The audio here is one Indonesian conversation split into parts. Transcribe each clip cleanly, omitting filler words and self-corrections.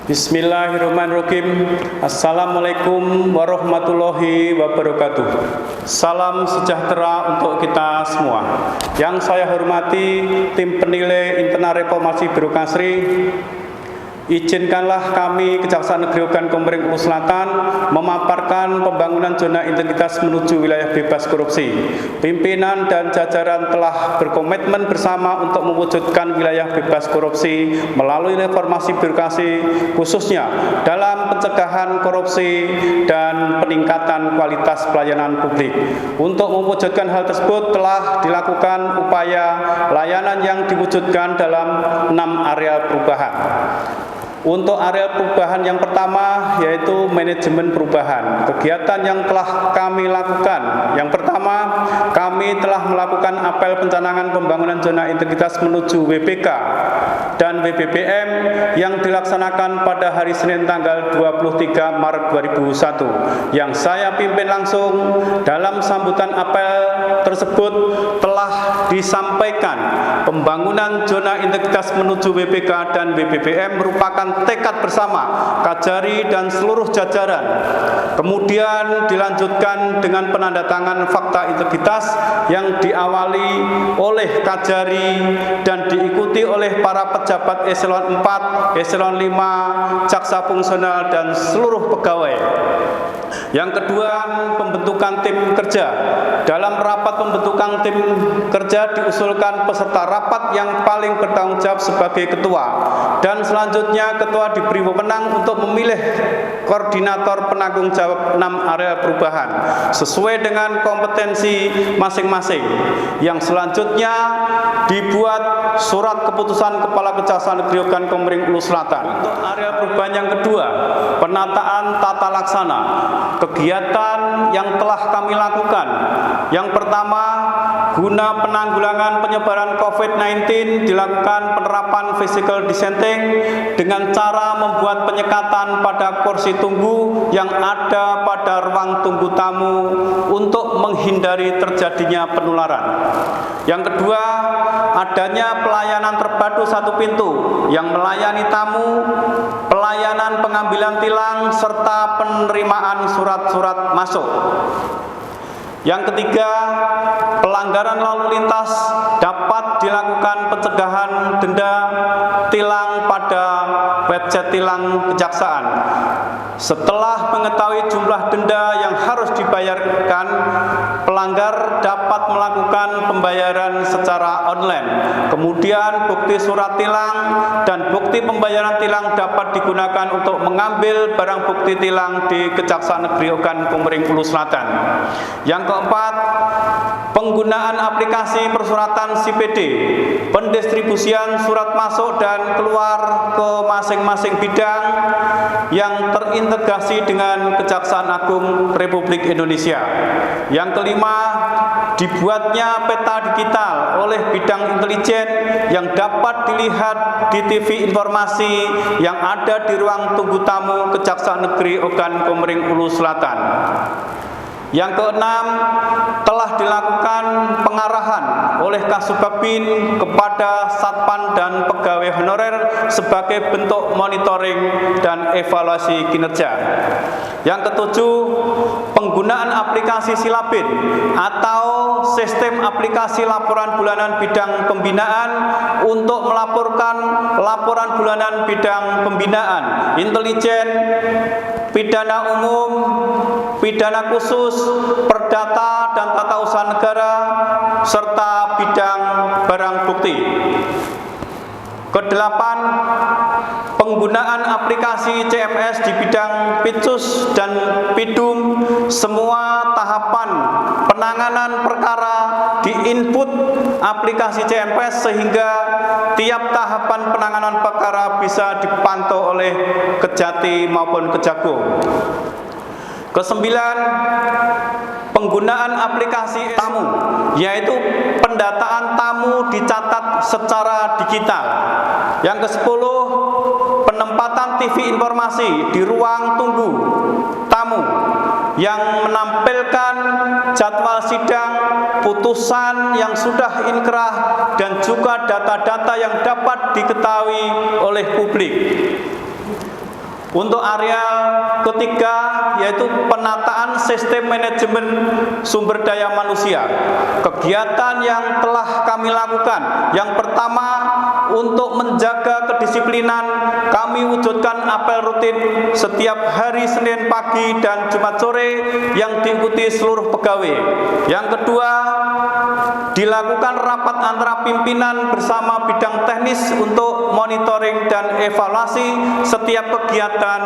Bismillahirrahmanirrahim. Assalamualaikum warahmatullahi wabarakatuh. Salam sejahtera untuk kita semua. Yang saya hormati tim penilai internal reformasi birokrasi, izinkanlah kami Kejaksaan Negeri Ogan Komering Ulu Selatan memaparkan pembangunan zona integritas menuju wilayah bebas korupsi. Pimpinan dan jajaran telah berkomitmen bersama untuk mewujudkan wilayah bebas korupsi melalui reformasi birokrasi, khususnya dalam pencegahan korupsi dan peningkatan kualitas pelayanan publik. Untuk mewujudkan hal tersebut telah dilakukan upaya layanan yang diwujudkan dalam 6 area perubahan. Untuk area perubahan yang pertama yaitu manajemen perubahan. Kegiatan yang telah kami lakukan, yang pertama, kami telah melakukan apel pencanangan pembangunan zona integritas menuju WBK dan WBBM yang dilaksanakan pada hari Senin tanggal 23 Maret 2001 yang saya pimpin langsung. Dalam sambutan apel tersebut telah disampaikan pembangunan zona integritas menuju WBK dan WBBM merupakan tekad bersama Kajari dan seluruh jajaran. Kemudian dilanjutkan dengan penandatangan fakta integritas yang diawali oleh Kajari dan diikuti oleh para pejabat eselon 4, eselon 5, jaksa fungsional dan seluruh pegawai. Yang kedua, pembentukan tim kerja. Dalam rapat pembentukan tim kerja diusulkan peserta rapat yang paling bertanggung jawab sebagai ketua, dan selanjutnya ketua diberi wewenang untuk memilih koordinator penanggung jawab 6 area perubahan sesuai dengan kompetensi masing-masing. Yang selanjutnya dibuat surat keputusan Kepala Kejaksaan Negeri Ogan Komering Ulu Selatan. Untuk area perubahan yang kedua, penataan tata laksana. Kegiatan yang telah kami lakukan, yang pertama, guna penanggulangan penyebaran COVID-19 dilakukan penerapan physical distancing dengan cara membuat penyekatan pada kursi tunggu yang ada pada ruang tunggu tamu untuk menghindari terjadinya penularan. Yang kedua, adanya pelayanan terpadu satu pintu yang melayani tamu, pelayanan pengambilan tilang, serta penerimaan surat-surat masuk. Yang ketiga, pelanggaran lalu lintas dapat dilakukan pencegahan denda tilang pada website tilang kejaksaan. Setelah mengetahui jumlah denda yang harus dibayarkan, pelanggar dapat melakukan pembayaran secara online. Kemudian bukti surat tilang dan bukti pembayaran tilang dapat digunakan untuk mengambil barang bukti tilang di Kejaksaan Negeri Ogan Komering Ulu Selatan. Yang keempat, penggunaan aplikasi persuratan CPD, pendistribusian surat masuk dan keluar ke masing-masing bidang yang terintegrasi dengan Kejaksaan Agung Republik Indonesia. Yang kelima, dibuatnya peta digital oleh bidang intelijen yang dapat dilihat di TV informasi yang ada di ruang tunggu tamu Kejaksaan Negeri Ogan Komering Ulu Selatan. Yang keenam, telah dilakukan pengarahan oleh Kasubagpin kepada Satpan dan pegawai honorer sebagai bentuk monitoring dan evaluasi kinerja. Yang ketujuh, penggunaan aplikasi Silabin atau sistem aplikasi laporan bulanan bidang pembinaan untuk melaporkan laporan bulanan bidang pembinaan, intelijen, pidana umum, pidana khusus, perdata dan tata usaha negara, serta bidang barang bukti. Kedelapan, penggunaan aplikasi CMS di bidang Pitsus dan Pidum. Semua tahapan penanganan perkara diinput aplikasi CMS sehingga tiap tahapan penanganan perkara bisa dipantau oleh Kejati maupun Kejagung. Kesembilan, penggunaan aplikasi tamu, yaitu pendataan tamu dicatat secara digital. Yang kesepuluh, penempatan TV informasi di ruang tunggu tamu yang menampilkan jadwal sidang, putusan yang sudah inkrah, dan juga data-data yang dapat diketahui oleh publik. Untuk areal ketiga yaitu penataan sistem manajemen sumber daya manusia. Kegiatan yang telah kami lakukan, yang pertama, untuk menjaga kedisiplinan, kami wujudkan apel rutin setiap hari Senin pagi dan Jumat sore yang diikuti seluruh pegawai. Yang kedua, dilakukan rapat antara pimpinan bersama bidang teknis untuk monitoring dan evaluasi setiap kegiatan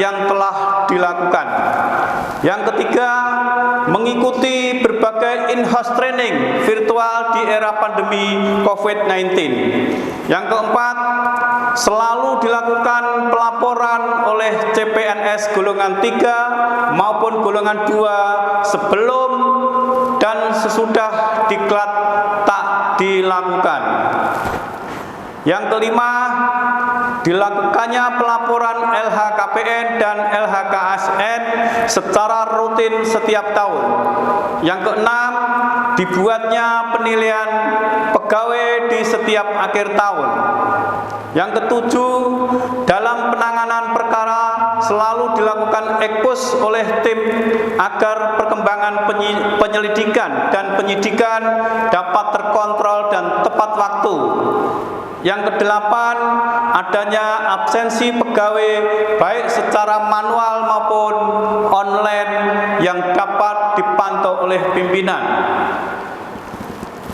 yang telah dilakukan. Yang ketiga, mengikuti berbagai in-house training virtual di era pandemi COVID-19. Yang keempat, selalu dilakukan pelaporan oleh CPNS golongan 3 maupun golongan 2 sebelum dan sesudah diklat tak dilakukan. Yang kelima, dilakukannya pelaporan LHKPN dan LHKSN secara rutin setiap tahun. Yang keenam, dibuatnya penilaian pegawai di setiap akhir tahun. Yang ketujuh, dalam penanganan perkara selalu dilakukan ekspos oleh tim agar perkembangan penyelidikan dan penyidikan dapat terkontrol dan tepat waktu. Yang kedelapan, adanya absensi pegawai baik secara manual maupun online yang dapat dipantau oleh pimpinan.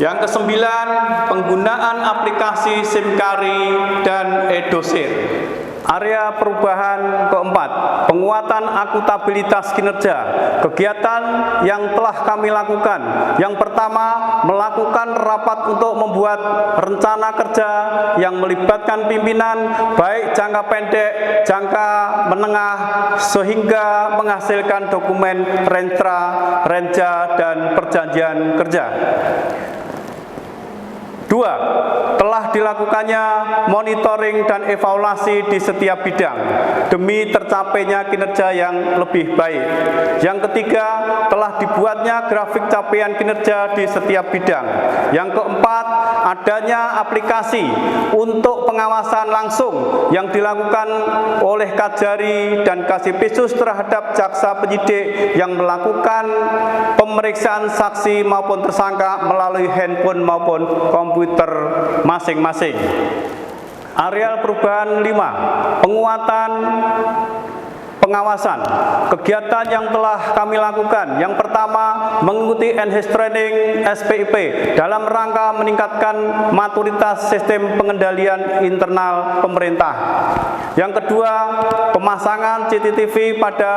Yang kesembilan, penggunaan aplikasi SIMKARI dan eDoSir. Area perubahan keempat, penguatan akuntabilitas kinerja. Kegiatan yang telah kami lakukan, yang pertama, melakukan rapat untuk membuat rencana kerja yang melibatkan pimpinan baik jangka pendek, jangka menengah, sehingga menghasilkan dokumen renca dan perjanjian kerja. Dua, telah dilakukannya monitoring dan evaluasi di setiap bidang demi tercapainya kinerja yang lebih baik. Yang ketiga, telah dibuatnya grafik capaian kinerja di setiap bidang. Yang keempat, adanya aplikasi untuk pengawasan langsung yang dilakukan oleh Kajari dan Kasipisus terhadap jaksa penyidik yang melakukan pemeriksaan saksi maupun tersangka melalui handphone maupun komputer masing-masing. Areal perubahan 5, penguatan pengawasan. Kegiatan yang telah kami lakukan, yang pertama, mengikuti enhanced training SPIP dalam rangka meningkatkan maturitas sistem pengendalian internal pemerintah. Yang kedua, pemasangan CCTV pada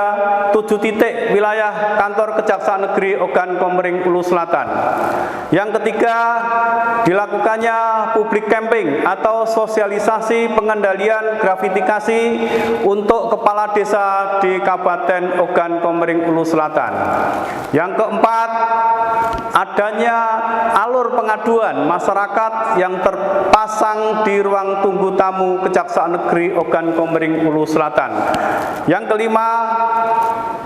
7 titik wilayah kantor Kejaksaan Negeri Ogan Komering Ulu Selatan. Yang ketiga, dilakukannya public camping atau sosialisasi pengendalian gratifikasi untuk kepala desa di Kabupaten Ogan Komering Ulu Selatan. Yang keempat, adanya alur pengaduan masyarakat yang terpasang di ruang tunggu tamu Kejaksaan Negeri Ogan Komering Ulu Selatan. Yang kelima,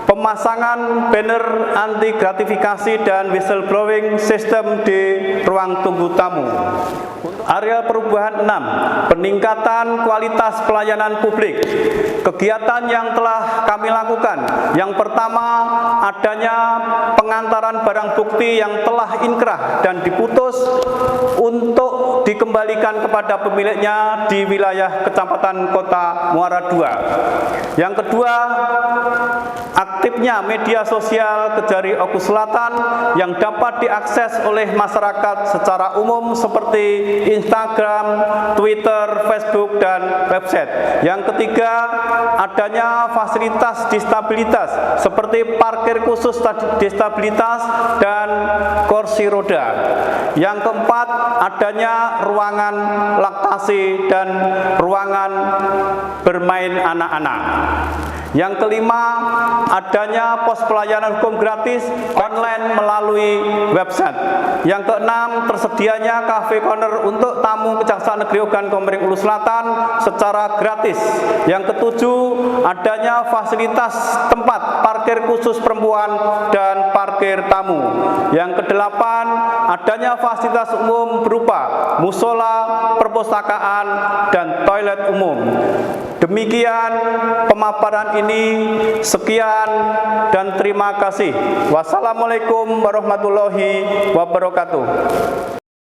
pemasangan banner anti gratifikasi dan whistleblowing sistem di ruang tunggu tamu. Area perubahan 6, peningkatan kualitas pelayanan publik. Kegiatan yang telah kami lakukan, yang pertama, adanya pengantaran barang bukti yang telah inkrah dan diputus untuk dikembalikan kepada pemiliknya di wilayah Kecamatan Kota Muara II. Yang kedua, aktifnya media sosial Kejari Oku Selatan yang dapat diakses oleh masyarakat secara umum seperti Instagram, Twitter, Facebook, dan website. Yang ketiga, adanya fasilitas disabilitas seperti parkir khusus disabilitas dan kursi roda. Yang keempat, adanya ruangan laktasi dan ruangan bermain anak-anak. Yang kelima, adanya pos pelayanan hukum gratis online melalui website. Yang keenam, tersedianya cafe corner untuk tamu Kejaksaan Negeri Ogan Komering Ulu Selatan secara gratis. Yang ketujuh, adanya fasilitas tempat parkir khusus perempuan dan parkir tamu. Yang kedelapan, adanya fasilitas umum berupa musola, perpustakaan, dan toilet umum. Demikian pemaparan ini, sekian dan terima kasih. Wassalamualaikum warahmatullahi wabarakatuh.